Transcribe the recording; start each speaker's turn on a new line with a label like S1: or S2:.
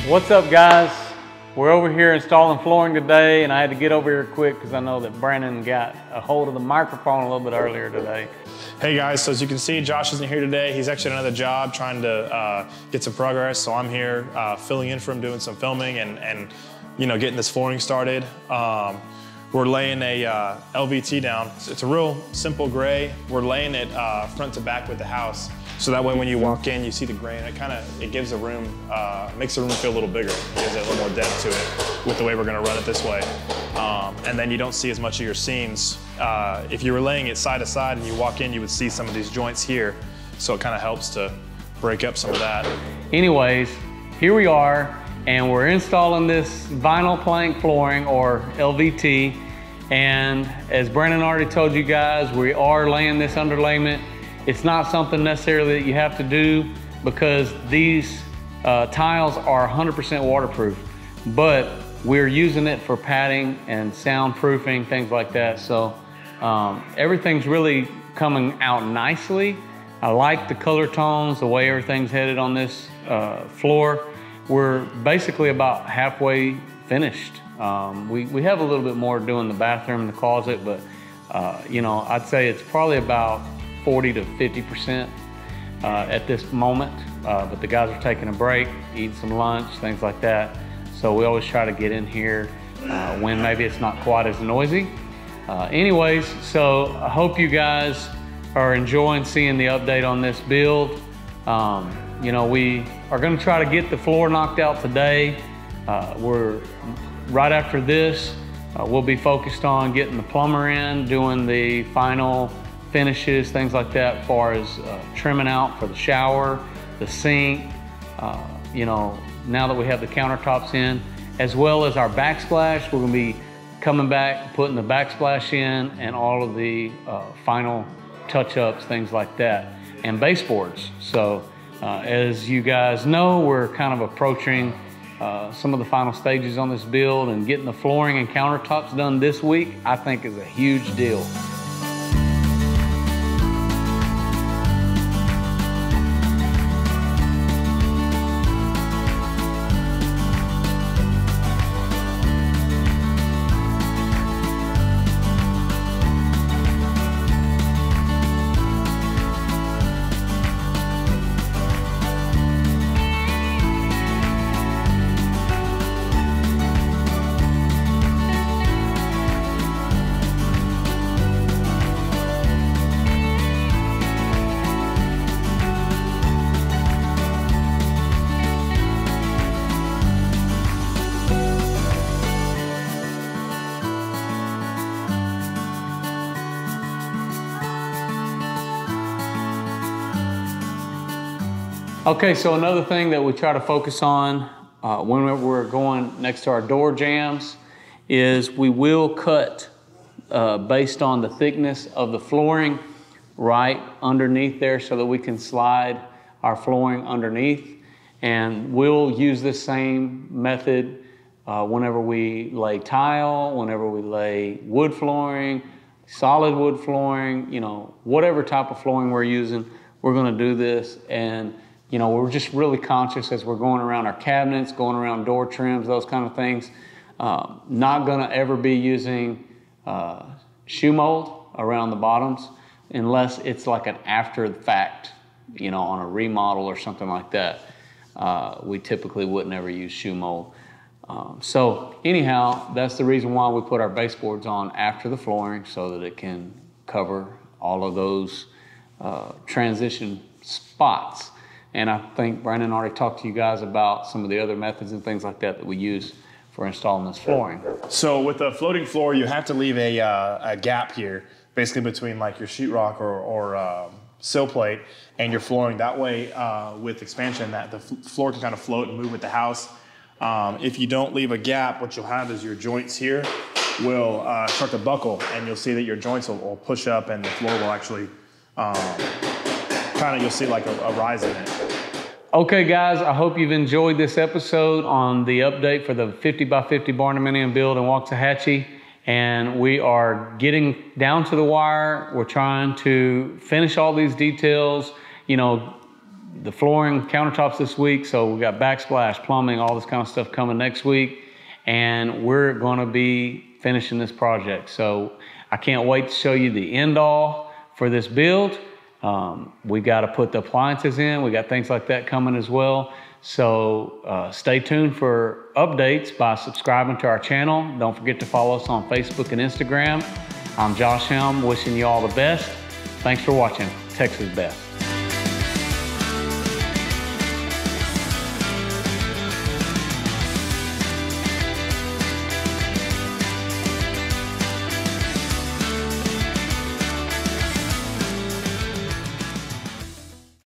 S1: What's up, guys? We're over here installing flooring today, and I had to get over here quick because I know that Brandon got a hold of the microphone a little bit earlier today.
S2: Hey guys, so as you can see, Josh isn't here today. He's actually at another job trying to get some progress, so I'm here filling in for him, doing some filming and you know, getting this flooring started. We're laying a LVT down. It's a real simple gray. We're laying it front to back with the house. So that way when you walk in, you see the gray, and it gives the room, makes the room feel a little bigger. It gives it a little more depth to it with the way we're gonna run it this way. And then you don't see as much of your seams. If you were laying it side to side and you walk in, you would see some of these joints here. So it kind of helps to break up some of that.
S1: Anyways, here we are, and we're installing this vinyl plank flooring, or LVT. And as Brandon already told you guys, we are laying this underlayment. It's not something necessarily that you have to do because these tiles are 100% waterproof, but we're using it for padding and soundproofing, things like that. So everything's really coming out nicely. I like the color tones, the way everything's headed on this floor. We're basically about halfway finished. We have a little bit more doing the bathroom and the closet, but you know, I'd say it's probably about 40 to 50% at this moment. But the guys are taking a break, eating some lunch, things like that. So we always try to get in here when maybe it's not quite as noisy. Anyways, so I hope you guys are enjoying seeing the update on this build. You know, we are gonna try to get the floor knocked out today. Right after this, we'll be focused on getting the plumber in, doing the final finishes, things like that, as far as trimming out for the shower, the sink, you know, now that we have the countertops in, as well as our backsplash. We're gonna be coming back, putting the backsplash in, and all of the final touch-ups, things like that, and baseboards. So as you guys know, we're kind of approaching some of the final stages on this build, and getting the flooring and countertops done this week, I think, is a huge deal. Okay, so another thing that we try to focus on when we're going next to our door jambs is we will cut based on the thickness of the flooring right underneath there, so that we can slide our flooring underneath. And we'll use this same method whenever we lay tile, whenever we lay wood flooring, solid wood flooring, you know, whatever type of flooring we're using, we're gonna do this. And you know, we're just really conscious as we're going around our cabinets, going around door trims, those kind of things. Not gonna ever be using shoe mold around the bottoms unless it's like an after the fact, you know, on a remodel or something like that. We typically wouldn't ever use shoe mold. So anyhow, that's the reason why we put our baseboards on after the flooring, so that it can cover all of those transition spots. And I think Brandon already talked to you guys about some of the other methods and things like that that we use for installing this flooring.
S2: So with a floating floor, you have to leave a gap here, basically between like your sheetrock or sill plate and your flooring. That way, with expansion, that the floor can kind of float and move with the house. If you don't leave a gap, what you'll have is your joints here will start to buckle, and you'll see that your joints will push up, and the floor will actually you'll see like a rise in it.
S1: Okay guys, I hope you've enjoyed this episode on the update for the 50x50 barndominium build in Waxahachie. And we are getting down to the wire. We're trying to finish all these details, you know, the flooring, countertops this week. So we got backsplash, plumbing, all this kind of stuff coming next week. And we're gonna be finishing this project. So I can't wait to show you the end all for this build. We got to put the appliances in. We got things like that coming as well. So stay tuned for updates by subscribing to our channel. Don't forget to follow us on Facebook and Instagram. I'm Josh Helm, wishing you all the best. Thanks for watching Texas Best.